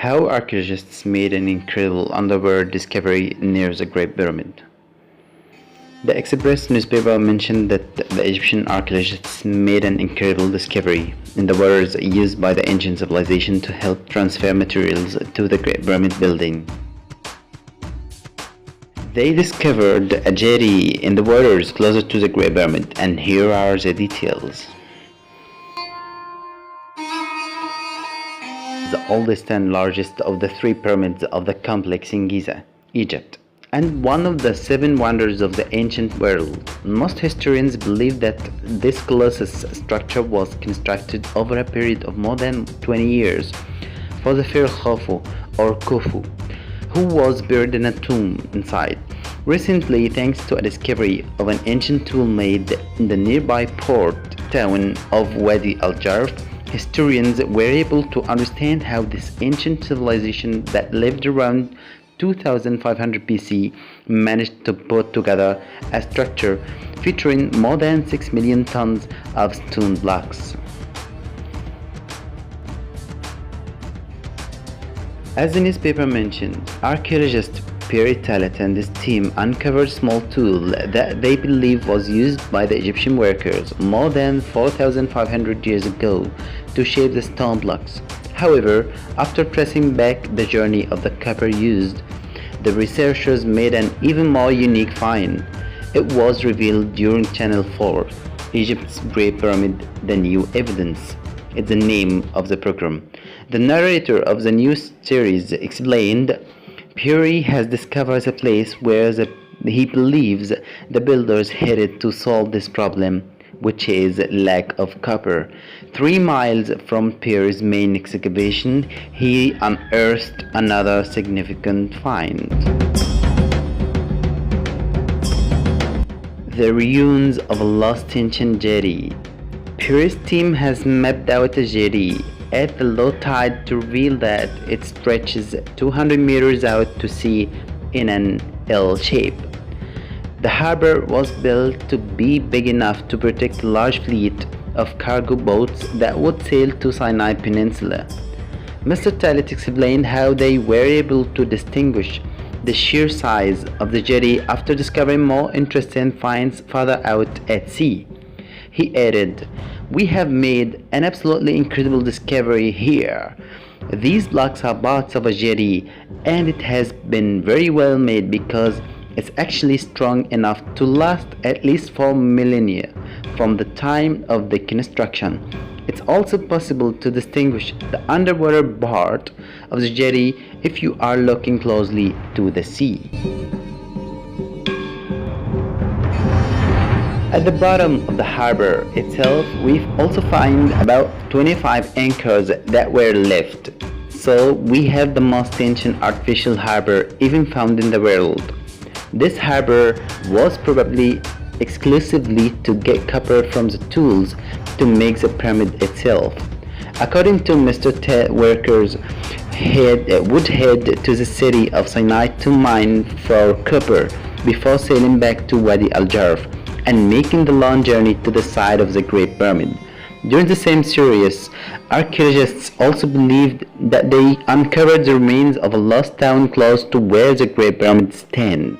How archaeologists made an incredible underwater discovery near the Great Pyramid. The Express newspaper mentioned that the Egyptian archaeologists made an incredible discovery in the waters used by the ancient civilization to help transfer materials to the Great Pyramid building. They discovered a jetty in the waters closer to the Great Pyramid, and here are the details. The oldest and largest of the three pyramids of the complex in Giza, Egypt, and one of the seven wonders of the ancient world. Most historians believe that this colossal structure was constructed over a period of more than 20 years for the pharaoh Khufu or Khufu, who was buried in a tomb inside. Recently, thanks to a discovery of an ancient tool made in the nearby port town of Wadi al-Jarf, historians were able to understand how this ancient civilization that lived around 2500 BC managed to put together a structure featuring more than 6 million tons of stone blocks. As the newspaper mentioned, archaeologist Pierre Talat and his team uncovered a small tool that they believe was used by the Egyptian workers more than 4,500 years ago to shape the stone blocks. However, after tracing back the journey of the copper used, the researchers made an even more unique find. It was revealed during Channel 4, Egypt's Great Pyramid: The New Evidence. It's the name of the program. The narrator of the news series explained, Pierre has discovered a place where he believes the builders headed to solve this problem, which is lack of copper. 3 miles from Pierre's main excavation, he unearthed another significant find. The ruins of a lost ancient jetty. Pierre's team has mapped out a jetty at the low tide to reveal that it stretches 200 meters out to sea in an L shape. The harbour was built to be big enough to protect a large fleet of cargo boats that would sail to Sinai Peninsula. Mr. Talat explained how they were able to distinguish the sheer size of the jetty after discovering more interesting finds farther out at sea. He added, "We have made an absolutely incredible discovery here. These blocks are parts of a jetty, and it has been very well made because it's actually strong enough to last at least 4 millennia from the time of the construction." It's also possible to distinguish the underwater part of the jetty if you are looking closely to the sea. At the bottom of the harbour itself, we've also found about 25 anchors that were left. So we have the most ancient artificial harbour even found in the world. This harbour was probably exclusively to get copper from the tools to make the pyramid itself. According to Mr. Ted, workers would head to the city of Sinai to mine for copper before sailing back to Wadi al-Jarf and making the long journey to the side of the Great Pyramid. During the same series, archaeologists also believed that they uncovered the remains of a lost town close to where the Great Pyramid stands.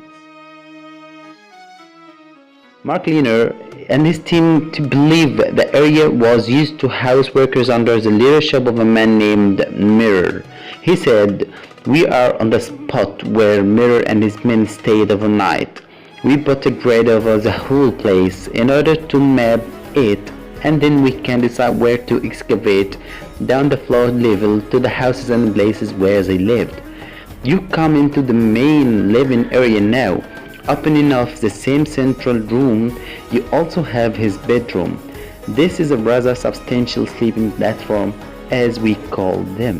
Mark Lehner and his team believe the area was used to house workers under the leadership of a man named Mirror. He said, "We are on the spot where Mirror and his men stayed overnight. We put a grid over the whole place in order to map it, and then we can decide where to excavate down the floor level to the houses and places where they lived. You come into the main living area now. Opening off the same central room, you also have his bedroom. This is a rather substantial sleeping platform, as we call them."